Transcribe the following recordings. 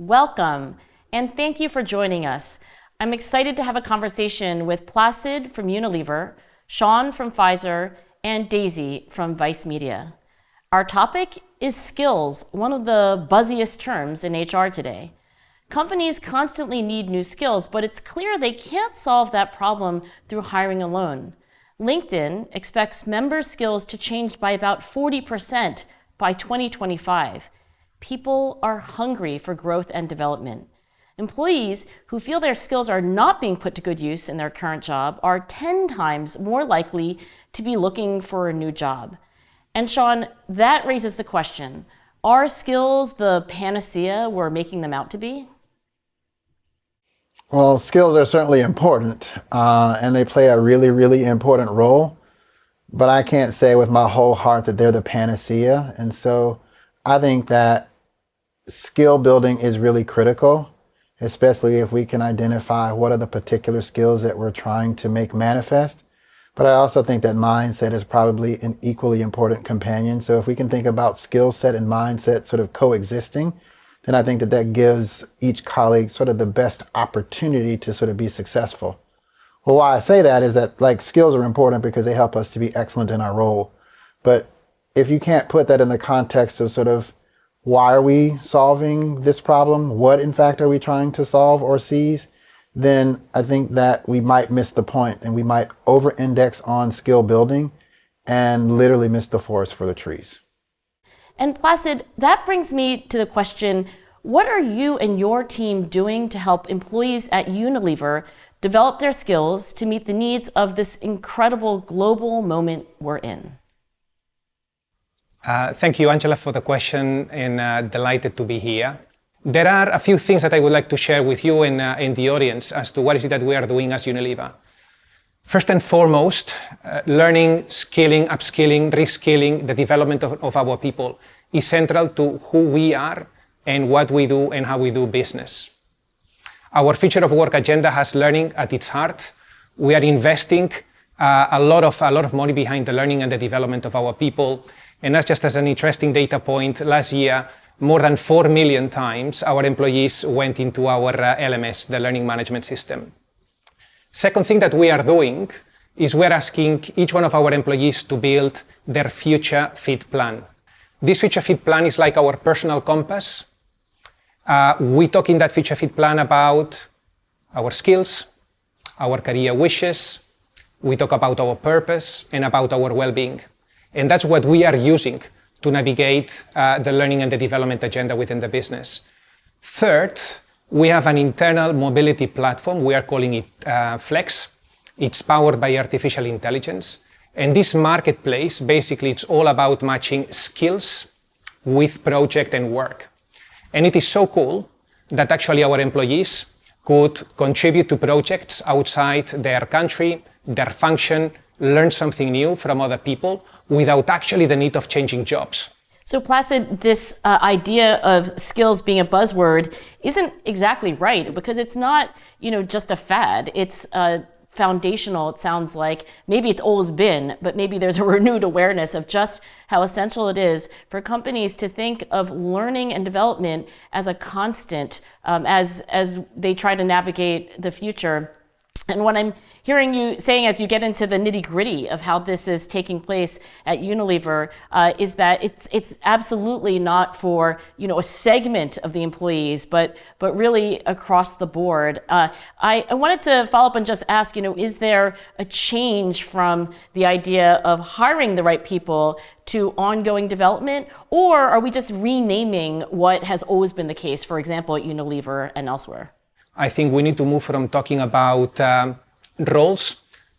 Welcome, and thank you for joining us. I'm excited to have a conversation with Placid from Unilever, Sean from Pfizer, and Daisy from Vice Media. Our topic is skills, one of the buzziest terms in HR today. Companies constantly need new skills, but it's clear they can't solve that problem through hiring alone. LinkedIn expects member skills to change by about 40% by 2025. People are hungry for growth and development. Employees who feel their skills are not being put to good use in their current job are 10 times more likely to be looking for a new job. And Sean, that raises the question, are skills the panacea we're making them out to be? Well, skills are certainly important, and they play a really, really important role. But I can't say with my whole heart that they're the panacea. And so I think that skill building is really critical, especially if we can identify what are the particular skills that we're trying to make manifest. But I also think that mindset is probably an equally important companion. So if we can think about skill set and mindset sort of coexisting, then I think that that gives each colleague sort of the best opportunity to sort of be successful. Well, why I say that is that skills are important because they help us to be excellent in our role. But if you can't put that in the context of sort of why are we solving this problem? What, in fact, are we trying to solve or seize? Then I think that we might miss the point and we might over-index on skill building and literally miss the forest for the trees. And Placid, that brings me to the question, what are you and your team doing to help employees at Unilever develop their skills to meet the needs of this incredible global moment we're in? Thank you, Angela, for the question, and delighted to be here. There are a few things that I would like to share with you and the audience as to what is it that we are doing as Unilever. First and foremost, learning, skilling, upskilling, reskilling, the development of our people is central to who we are and what we do and how we do business. Our future of work agenda has learning at its heart. We are investing a lot of money behind the learning and the development of our people. And that's just as an interesting data point. Last year, more than 4 million times our employees went into our LMS, the Learning Management System. Second thing that we are doing is we're asking each one of our employees to build their future fit plan. This future fit plan is like our personal compass. We talk in that future fit plan about our skills, our career wishes. We talk about our purpose and about our well-being. And that's what we are using to navigate the learning and the development agenda within the business. Third, we have an internal mobility platform. We are calling it Flex. It's powered by artificial intelligence. And this marketplace, basically, it's all about matching skills with project and work. And it is so cool that actually our employees could contribute to projects outside their country, their function, learn something new from other people without actually the need of changing jobs. So Placid, this idea of skills being a buzzword isn't exactly right because it's not, just a fad. It's foundational, it sounds like. Maybe it's always been, but maybe there's a renewed awareness of just how essential it is for companies to think of learning and development as a constant as they try to navigate the future. And what I'm hearing you saying as you get into the nitty-gritty of how this is taking place at Unilever is that it's absolutely not for a segment of the employees, but really across the board. I wanted to follow up and just ask, is there a change from the idea of hiring the right people to ongoing development, or are we just renaming what has always been the case, for example, at Unilever and elsewhere? I think we need to move from talking about roles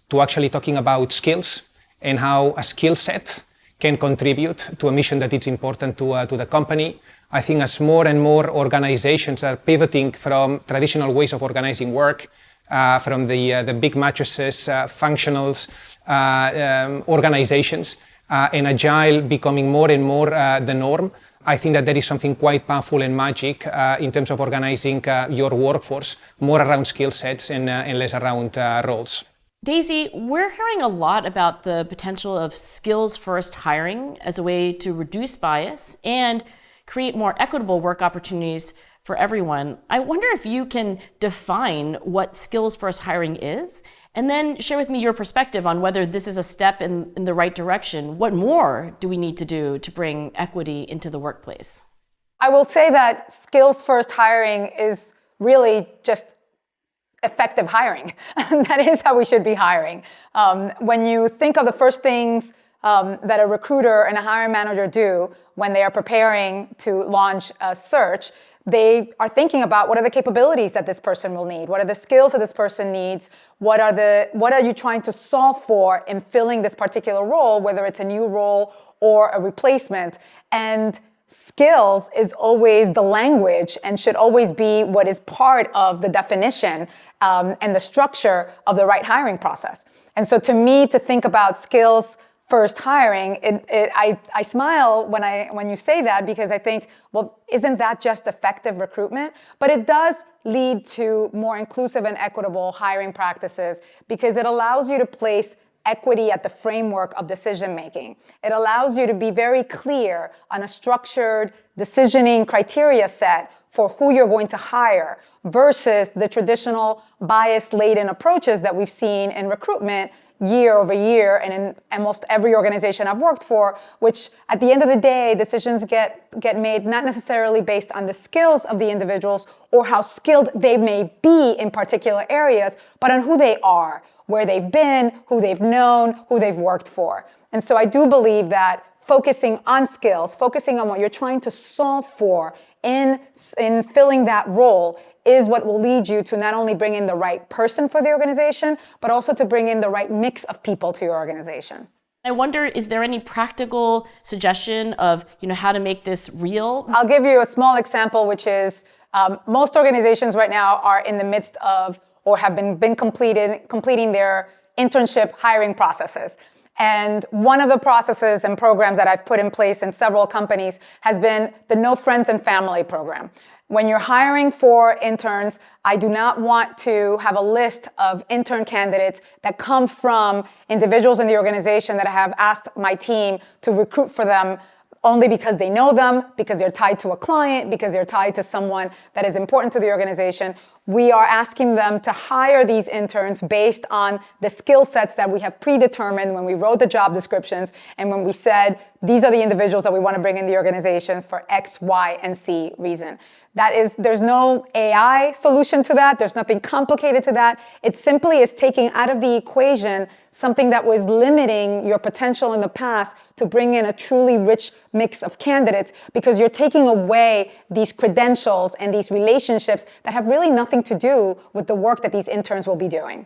to actually talking about skills and how a skill set can contribute to a mission that is important to the company. I think as more and more organizations are pivoting from traditional ways of organizing work, from the big matrices, functionals, organizations, and agile becoming more and more the norm, I think that there is something quite powerful and magic in terms of organizing your workforce more around skill sets and less around roles. Daisy, we're hearing a lot about the potential of skills-first hiring as a way to reduce bias and create more equitable work opportunities for everyone. I wonder if you can define what skills-first hiring is, and then share with me your perspective on whether this is a step in the right direction. What more do we need to do to bring equity into the workplace? I will say that skills-first hiring is really just effective hiring. That is how we should be hiring. When you think of the first things that a recruiter and a hiring manager do when they are preparing to launch a search, they are thinking about what are the capabilities that this person will need, what are the skills that this person needs, what are you trying to solve for in filling this particular role, whether it's a new role or a replacement. And skills is always the language and should always be what is part of the definition and the structure of the right hiring process. And so to me, to think about skills first hiring, I smile when you say that, because I think, well, isn't that just effective recruitment? But it does lead to more inclusive and equitable hiring practices, because it allows you to place equity at the framework of decision making. It allows you to be very clear on a structured decisioning criteria set for who you're going to hire, versus the traditional bias-laden approaches that we've seen in recruitment year over year and in almost every organization I've worked for, which at the end of the day, decisions get made not necessarily based on the skills of the individuals or how skilled they may be in particular areas, but on who they are, where they've been, who they've known, who they've worked for. And so I do believe that focusing on skills, focusing on what you're trying to solve for in filling that role is what will lead you to not only bring in the right person for the organization, but also to bring in the right mix of people to your organization. I wonder, is there any practical suggestion of how to make this real? I'll give you a small example, which is most organizations right now are in the midst of or have been completing their internship hiring processes. And one of the processes and programs that I've put in place in several companies has been the No Friends and Family program. When you're hiring for interns, I do not want to have a list of intern candidates that come from individuals in the organization that I have asked my team to recruit for them only because they know them, because they're tied to a client, because they're tied to someone that is important to the organization. We are asking them to hire these interns based on the skill sets that we have predetermined when we wrote the job descriptions and when we said, these are the individuals that we want to bring in the organizations for X, Y, and Z reason. There's no AI solution to that. There's nothing complicated to that. It simply is taking out of the equation something that was limiting your potential in the past to bring in a truly rich mix of candidates, because you're taking away these credentials and these relationships that have really nothing to do with the work that these interns will be doing.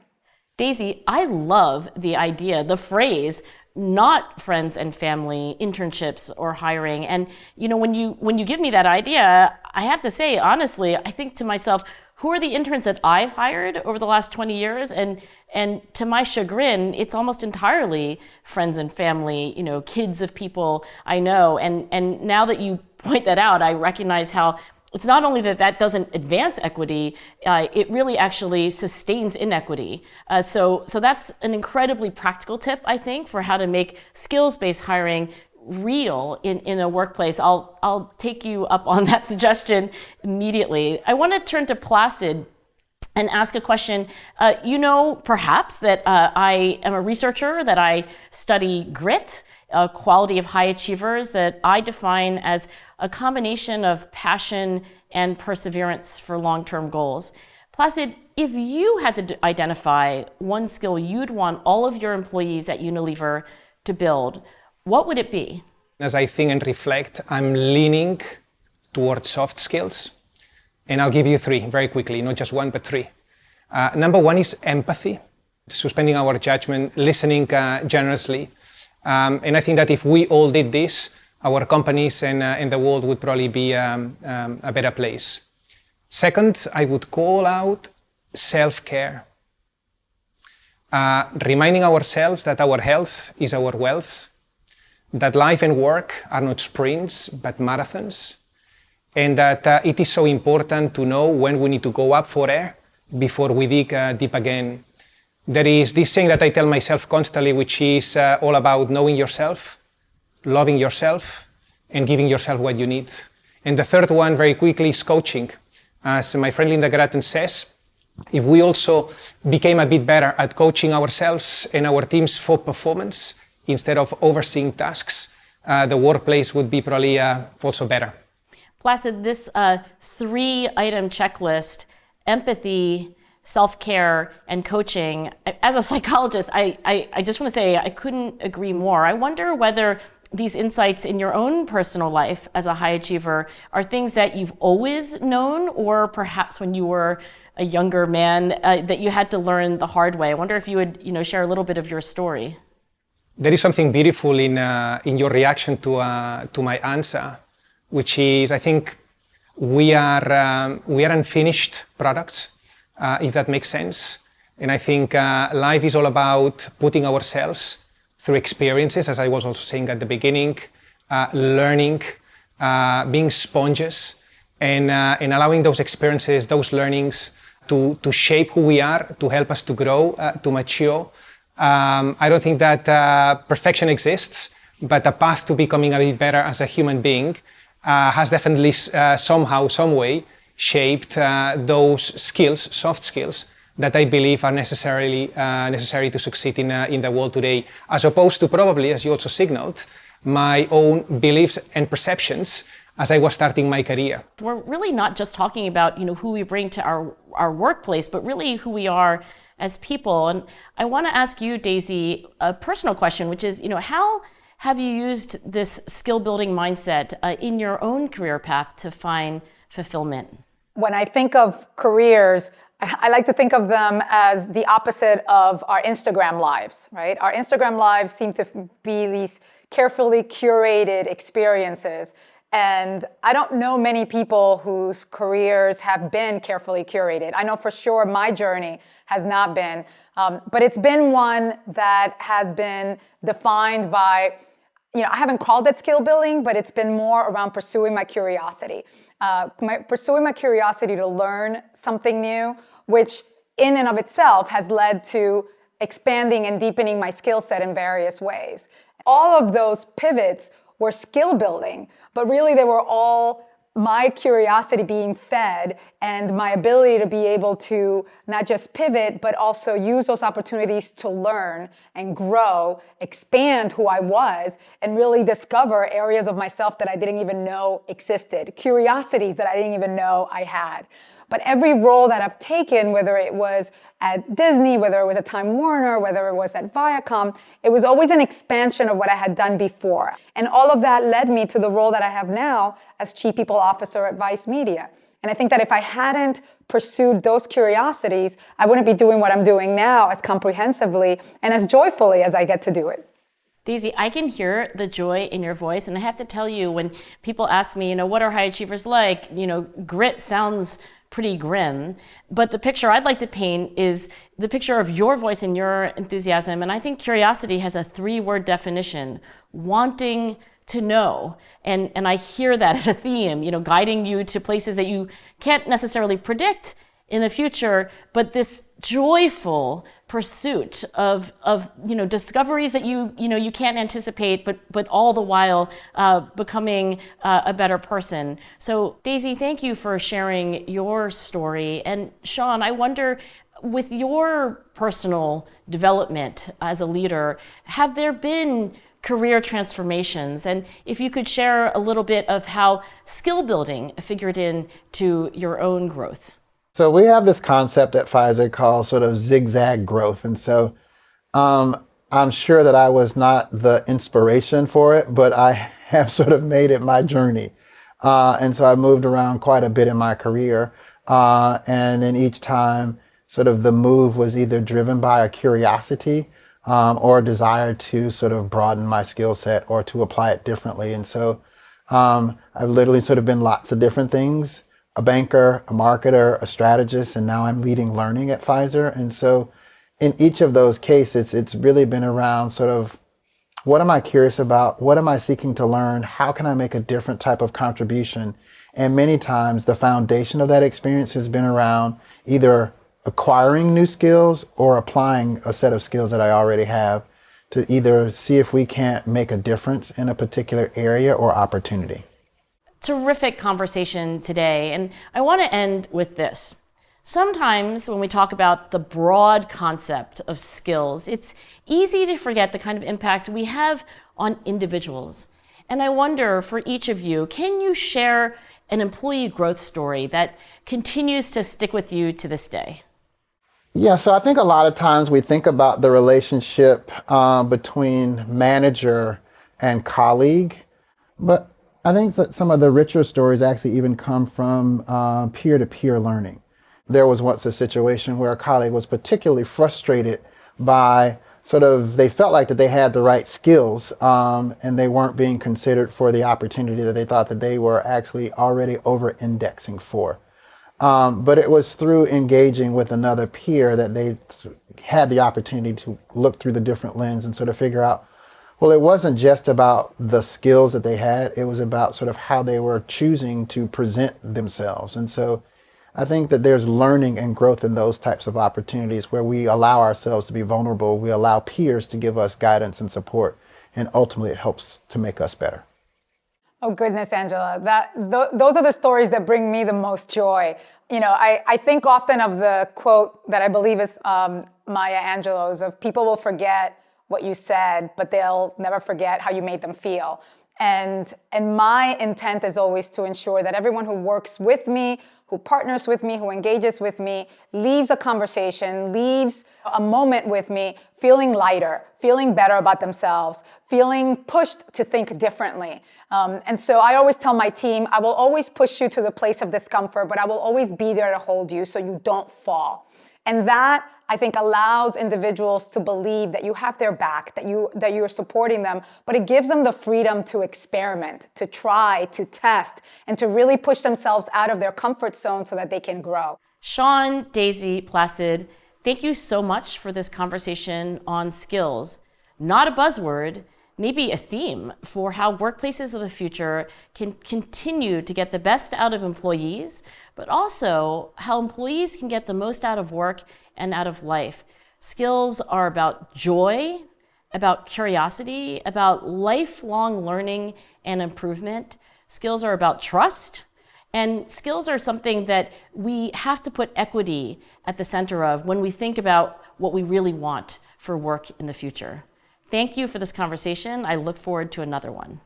Daisy, I love the idea, the phrase, not friends and family, internships or hiring. And when you give me that idea, I have to say, honestly, I think to myself, who are the interns that I've hired over the last 20 years? And to my chagrin, it's almost entirely friends and family, kids of people I know. And now that you point that out, I recognize how it's not only that doesn't advance equity, it really actually sustains inequity. So that's an incredibly practical tip, I think, for how to make skills-based hiring real in a workplace. I'll take you up on that suggestion immediately. I want to turn to Placid and ask a question. Perhaps that I am a researcher, that I study grit, quality of high achievers, that I define as a combination of passion and perseverance for long-term goals. Placid, if you had to identify one skill you'd want all of your employees at Unilever to build, what would it be? As I think and reflect, I'm leaning towards soft skills. And I'll give you three very quickly, not just one, but three. Number one is empathy, suspending our judgment, listening generously. And I think that if we all did this, our companies and the world would probably be a better place. Second, I would call out self-care. Reminding ourselves that our health is our wealth, that life and work are not sprints, but marathons, and that it is so important to know when we need to go up for air before we dig deep again. There is this saying that I tell myself constantly, which is all about knowing yourself, loving yourself, and giving yourself what you need. And the third one, very quickly, is coaching. As my friend Linda Grattan says, if we also became a bit better at coaching ourselves and our teams for performance instead of overseeing tasks, the workplace would be probably also better. Placid, this 3-item checklist, empathy, self-care, and coaching, as a psychologist, I just want to say I couldn't agree more. I wonder whether these insights in your own personal life as a high achiever are things that you've always known, or perhaps when you were a younger man that you had to learn the hard way. I wonder if you would, share a little bit of your story. There is something beautiful in your reaction to my answer, which is, I think we are unfinished products, if that makes sense. And I think life is all about putting ourselves through experiences, as I was also saying at the beginning, learning, being sponges, and allowing those experiences, those learnings to shape who we are, to help us to grow, to mature. I don't think that perfection exists, but a path to becoming a bit better as a human being has definitely somehow, some way, shaped those skills, soft skills, that I believe are necessary to succeed in the world today, as opposed to probably, as you also signaled, my own beliefs and perceptions as I was starting my career. We're really not just talking about who we bring to our workplace, but really who we are as people. And I want to ask you, Daisy, a personal question, which is, how have you used this skill building mindset in your own career path to find fulfillment? When I think of careers, I like to think of them as the opposite of our Instagram lives, right? Our Instagram lives seem to be these carefully curated experiences. And I don't know many people whose careers have been carefully curated. I know for sure my journey has not been, but it's been one that has been defined by, I haven't called it skill building, but it's been more around pursuing my curiosity. Pursuing my curiosity to learn something new, which in and of itself has led to expanding and deepening my skill set in various ways. All of those pivots were skill building, but really they were all my curiosity being fed and my ability to be able to not just pivot, but also use those opportunities to learn and grow, expand who I was, and really discover areas of myself that I didn't even know existed, curiosities that I didn't even know I had. But every role that I've taken, whether it was at Disney, whether it was at Time Warner, whether it was at Viacom, it was always an expansion of what I had done before. And all of that led me to the role that I have now as Chief People Officer at Vice Media. And I think that if I hadn't pursued those curiosities, I wouldn't be doing what I'm doing now as comprehensively and as joyfully as I get to do it. Daisy, I can hear the joy in your voice, and I have to tell you, when people ask me, what are high achievers like? Grit sounds pretty grim, but the picture I'd like to paint is the picture of your voice and your enthusiasm. And I think curiosity has a 3-word definition: wanting to know. And I hear that as a theme, guiding you to places that you can't necessarily predict in the future, but this joyful pursuit of discoveries that you can't anticipate, but all the while becoming a better person. So Daisy, thank you for sharing your story. And Sean, I wonder, with your personal development as a leader, have there been career transformations? And if you could share a little bit of how skill building figured into your own growth. So we have this concept at Pfizer called sort of zigzag growth. And so I'm sure that I was not the inspiration for it, but I have sort of made it my journey. And so I moved around quite a bit in my career. And then each time sort of the move was either driven by a curiosity or a desire to sort of broaden my skill set or to apply it differently. And so I've literally sort of been lots of different things: a banker, a marketer, a strategist, and now I'm leading learning at Pfizer. And so in each of those cases, it's really been around sort of, what am I curious about? What am I seeking to learn? How can I make a different type of contribution? And many times the foundation of that experience has been around either acquiring new skills or applying a set of skills that I already have to either see if we can't make a difference in a particular area or opportunity. Terrific conversation today. And I want to end with this. Sometimes when we talk about the broad concept of skills, it's easy to forget the kind of impact we have on individuals. And I wonder for each of you, can you share an employee growth story that continues to stick with you to this day? Yeah, so I think a lot of times we think about the relationship between manager and colleague, but I think that some of the richer stories actually even come from peer-to-peer learning. There was once a situation where a colleague was particularly frustrated by they felt like that they had the right skills and they weren't being considered for the opportunity that they thought that they were actually already over-indexing for. But it was through engaging with another peer that they had the opportunity to look through the different lens and sort of figure out, well, it wasn't just about the skills that they had, it was about sort of how they were choosing to present themselves. And so I think that there's learning and growth in those types of opportunities where we allow ourselves to be vulnerable, we allow peers to give us guidance and support, and ultimately it helps to make us better. Oh goodness, Angela, those are the stories that bring me the most joy. I think often of the quote that I believe is Maya Angelou's of people will forget what you said, but they'll never forget how you made them feel. And my intent is always to ensure that everyone who works with me, who partners with me, who engages with me, leaves a conversation, leaves a moment with me feeling lighter, feeling better about themselves, feeling pushed to think differently. And so I always tell my team, I will always push you to the place of discomfort, but I will always be there to hold you so you don't fall. And that, I think, allows individuals to believe that you have their back, that you're supporting them, but it gives them the freedom to experiment, to try, to test, and to really push themselves out of their comfort zone so that they can grow. Sean, Daisy, Placid, thank you so much for this conversation on skills. Not a buzzword, maybe a theme for how workplaces of the future can continue to get the best out of employees, but also how employees can get the most out of work and out of life. Skills are about joy, about curiosity, about lifelong learning and improvement. Skills are about trust, and skills are something that we have to put equity at the center of when we think about what we really want for work in the future. Thank you for this conversation. I look forward to another one.